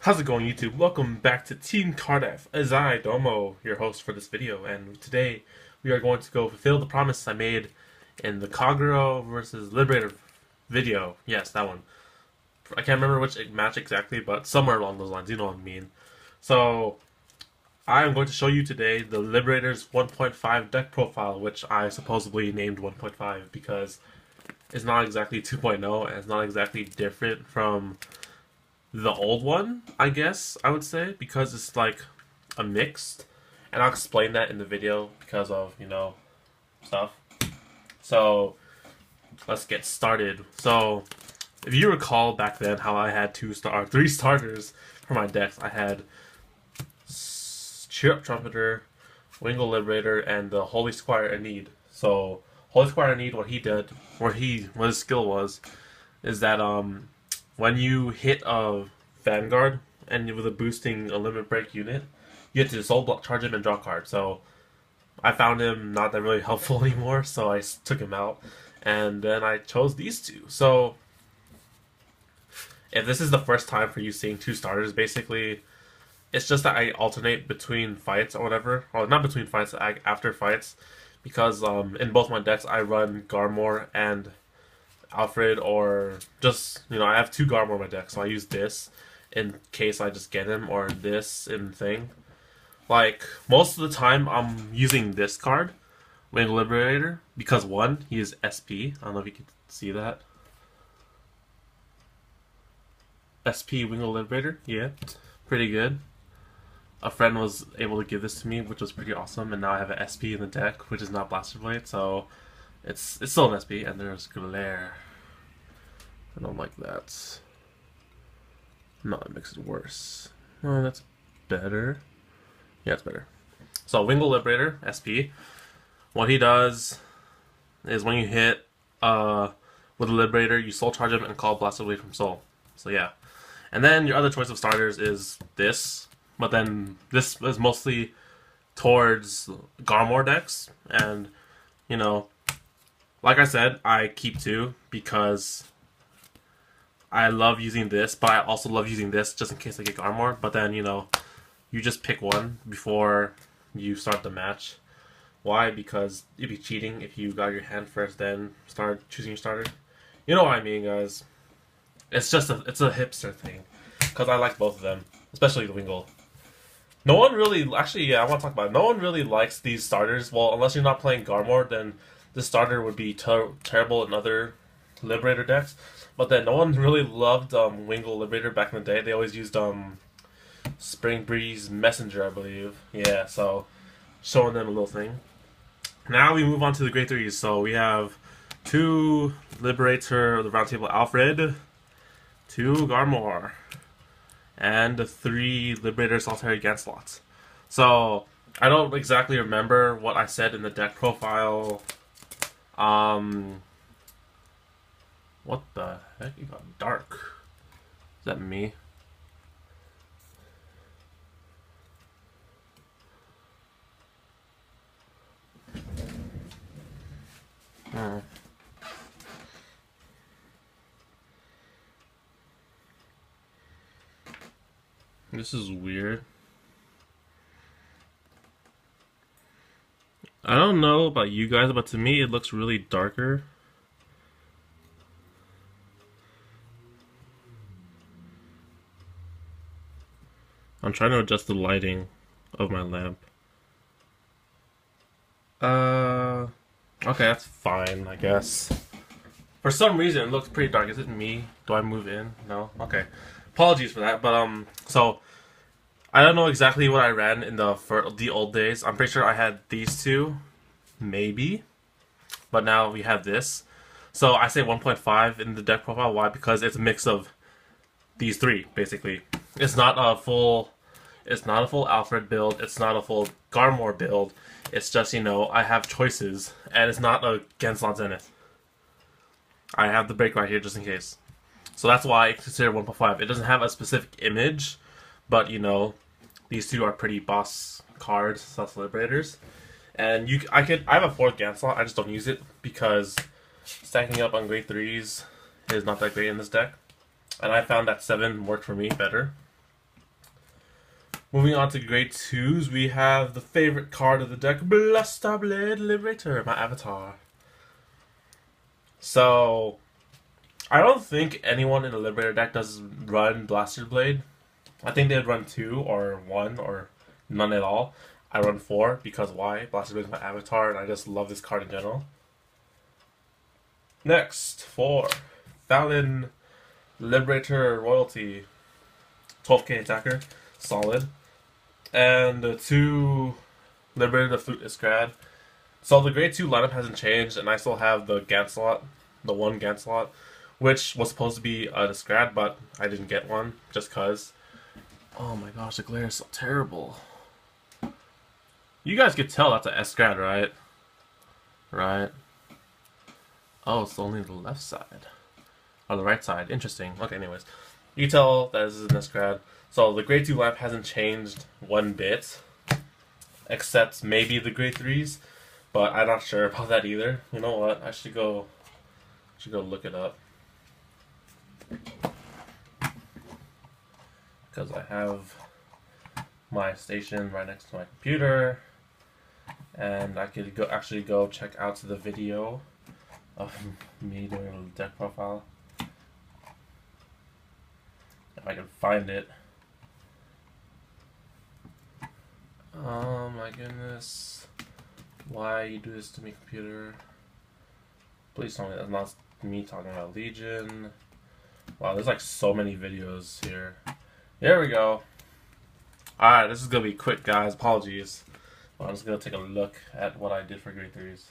How's it going, YouTube? Welcome back to K4RD F, as I, Domo, your host for this video, and today we are going to go fulfill the promise I made in the Kagura versus Liberator video. Yes, that one. I can't remember which match exactly, but somewhere along those lines, you know what I mean. So, I am going to show you today the Liberators 1.5 deck profile, which I supposedly named 1.5 because it's not exactly 2.0, and it's not exactly different from the old one, I guess I would say, because it's like a mixed, and I'll explain that in the video because of, stuff. So let's get started. So if you recall back then how I had three starters for my decks, I had Cheer Up Trumpeter, Wingle Liberator, and the Holy Squire Need. So Holy Squire Need, what his skill was, is that when you hit a Vanguard and with a boosting a limit break unit, you have to soul block, charge him, and draw a card. So I found him not that really helpful anymore, so I took him out, and then I chose these two. So if this is the first time for you seeing two starters, basically, it's just that I alternate between fights or whatever, or not between fights, after fights, because in both my decks I run Garmore and Alfred, or just, I have two Garmore in my deck, so I use this in case I just get him, or this in thing. Like, most of the time I'm using this card, Wing Liberator, because one, he is SP. I don't know if you can see that. SP Wing Liberator, yeah, pretty good. A friend was able to give this to me, which was pretty awesome, and now I have an SP in the deck, which is not Blaster Blade, so it's still an SP, and there's Glare. I don't like that. No, it makes it worse. Oh, that's better. Yeah, it's better. So, Wingle Liberator, SP. What he does is when you hit with a Liberator, you Soul Charge him and call Blaster Blade from Soul. So, yeah. And then your other choice of starters is this, but then this is mostly towards Garmore decks, and, like I said, I keep two because I love using this, but I also love using this just in case I get Garmore. But then, you just pick one before you start the match. Why? Because it'd be cheating if you got your hand first, then start choosing your starter. You know what I mean, guys. It's a hipster thing, because I like both of them, especially the Wingle. No one really, actually, yeah, I want to talk about it. No one really likes these starters. Well, unless you're not playing Garmore, then this starter would be terrible in other Liberator decks. But then no one really loved Wingle Liberator back in the day. They always used Spring Breeze Messenger, I believe. Yeah, so showing them a little thing. Now we move on to the Grade 3s. So we have two Liberator, the Roundtable Alfred, two Garmore, and three Liberator Solitary Ganslots. So I don't exactly remember what I said in the deck profile. What the heck? It got dark. Is that me? Hmm. This is weird. I don't know about you guys, but to me it looks really darker. I'm trying to adjust the lighting of my lamp. Okay, that's fine, I guess. For some reason, it looks pretty dark. Is it me? Do I move in? No? Okay. Apologies for that, but, so, I don't know exactly what I ran in the old days. I'm pretty sure I had these two, maybe, but now we have this. So, I say 1.5 in the deck profile. Why? Because it's a mix of these three, basically. It's not a full Alfred build. It's not a full Garmore build. It's just, I have choices, and it's not a Genslot Zenith. I have the break right here just in case. So that's why I consider 1.5. It doesn't have a specific image, but, these two are pretty boss cards, slash Liberators. And I have a fourth Genslot. I just don't use it because stacking up on grade 3s is not that great in this deck. And I found that 7 worked for me better. Moving on to grade 2s, we have the favorite card of the deck, Blaster Blade Liberator, my avatar. So, I don't think anyone in the Liberator deck does run Blaster Blade. I think they'd run 2 or 1 or none at all. I run 4 because why? Blaster Blade is my avatar and I just love this card in general. Next, 4. Fallon Liberator Royalty. 12k attacker. Solid. And 2 Liberator the Flute Iskrad. So the grade 2 lineup hasn't changed, and I still have the Ganslot, the 1 Ganslot, which was supposed to be a Iskrad, but I didn't get one just cause. Oh my gosh, the glare is so terrible. You guys could tell that's an Iskrad, right? Right. Oh, it's only the left side. Or the right side. Interesting. Okay, anyways. You can tell that this is an Iskrad. So the grade 2 lineup hasn't changed one bit. Except maybe the grade 3s. But I'm not sure about that either. You know what? I should go look it up. Because I have my station right next to my computer. And I could actually go check out the video of me doing a deck profile. If I can find it. Oh my goodness. Why you do this to me, computer? Please tell me that's not me talking about Legion. Wow, there's like so many videos here. There we go. Alright, this is gonna be quick, guys. Apologies. Well, I'm just gonna take a look at what I did for grade 3s.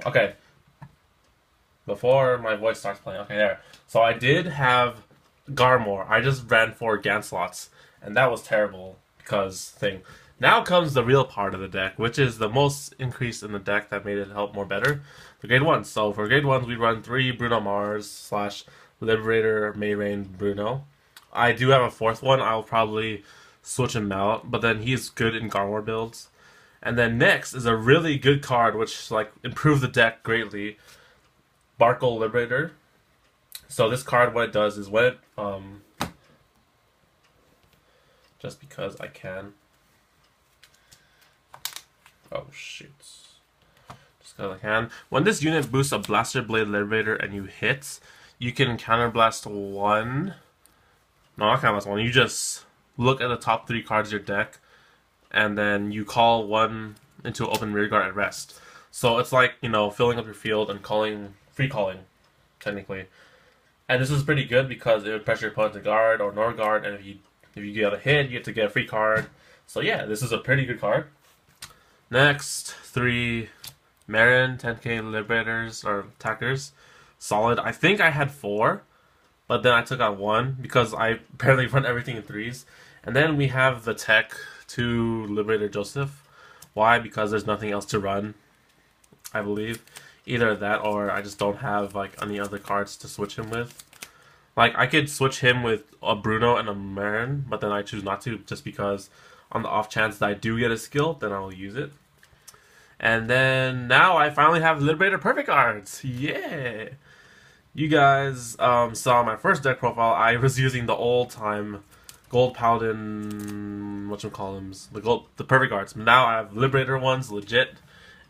Okay. Before my voice starts playing. Okay, there. So I did have Garmore. I just ran 4 Ganslots. And that was terrible because thing. Now comes the real part of the deck, which is the most increase in the deck that made it help more better. For grade 1. So for grade 1s, we run 3 Bruno Mars / Liberator Mayrain Bruno. I do have a 4th one. I'll probably switch him out. But then he's good in Garmore builds. And then next is a really good card, which like improved the deck greatly. Barkle Liberator. So this card, what it does is when it, just because I can. Oh shoot. Just because I can. When this unit boosts a Blaster Blade Liberator and you hit, you can counterblast 1. No, not counterblast 1. You just look at the top 3 cards of your deck, and then you call 1 into open rearguard at rest. So it's like, you know, filling up your field and free calling, technically. And this is pretty good because it would pressure your opponent to guard or nor guard, and if you get a hit, you get to get a free card. So yeah, this is a pretty good card. Next, 3 Marin 10k Liberators or attackers. Solid. I think I had 4, but then I took out 1 because I apparently run everything in 3s. And then we have the Tech 2 Liberator Joseph. Why? Because there's nothing else to run, I believe. Either that or I just don't have like any other cards to switch him with. Like I could switch him with a Bruno and a Marin, but then I choose not to just because on the off chance that I do get a skill, then I'll use it. And then now I finally have Liberator Perfect cards. Yeah! You guys saw my first deck profile. I was using the old time Gold Paladin, whatchamacallums, the Perfect cards. Now I have Liberator ones, legit,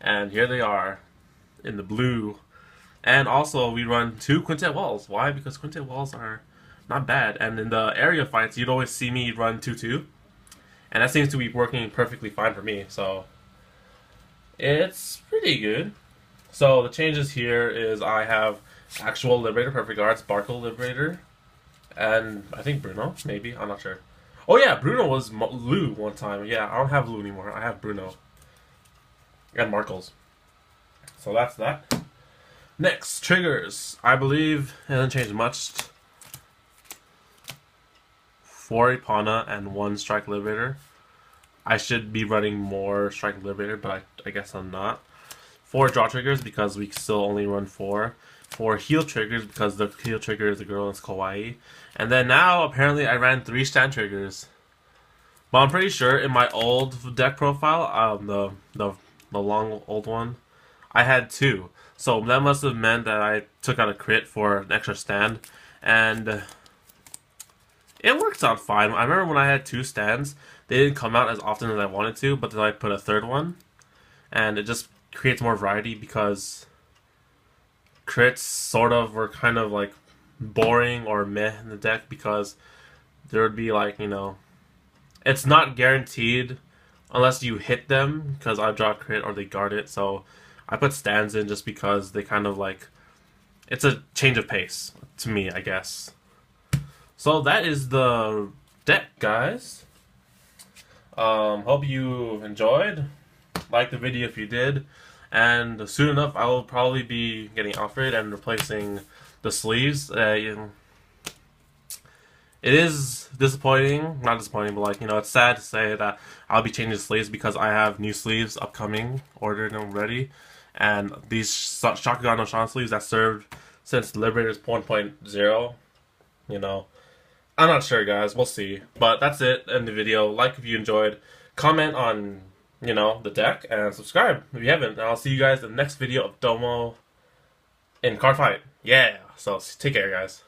and here they are in the blue. And also we run 2 Quintet Walls. Why? Because Quintet Walls are not bad. And in the area fights, you'd always see me run 2-2. And that seems to be working perfectly fine for me. So it's pretty good. So the changes here is I have actual Liberator Perfect Guards, Barkle Liberator, and I think Bruno, maybe. I'm not sure. Oh yeah, Bruno was Lou one time. Yeah, I don't have Lou anymore. I have Bruno. And Markles. So that's that. Next, triggers. I believe it hasn't changed much. 4 Ipana and 1 Strike Liberator. I should be running more Strike Liberator, but I guess I'm not. 4 draw triggers because we still only run 4. 4 heal triggers because the heal trigger is a girl and it's kawaii. And then now apparently I ran 3 stand triggers. But I'm pretty sure in my old deck profile, the long old one, I had 2. So that must have meant that I took out a crit for an extra stand, and it works out fine. I remember when I had 2 stands, they didn't come out as often as I wanted to, but then I put a 3rd one, and it just creates more variety because crits sort of were kind of like boring or meh in the deck because there would be like, it's not guaranteed unless you hit them because I draw a crit or they guard it. So I put stands in just because they kind of like, it's a change of pace to me, I guess. So that is the deck, guys. Hope you enjoyed. Like the video if you did. And soon enough, I will probably be getting Alfred and replacing the sleeves. It is disappointing, not disappointing, but like, it's sad to say that I'll be changing sleeves because I have new sleeves upcoming, ordered and ready. And these Shakugan no Shan sleeves that served since Liberators 1.0, I'm not sure, guys. We'll see. But that's it in the video. Like if you enjoyed. Comment on, the deck. And subscribe if you haven't. And I'll see you guys in the next video of Domo in Cardfight. Yeah. So take care, guys.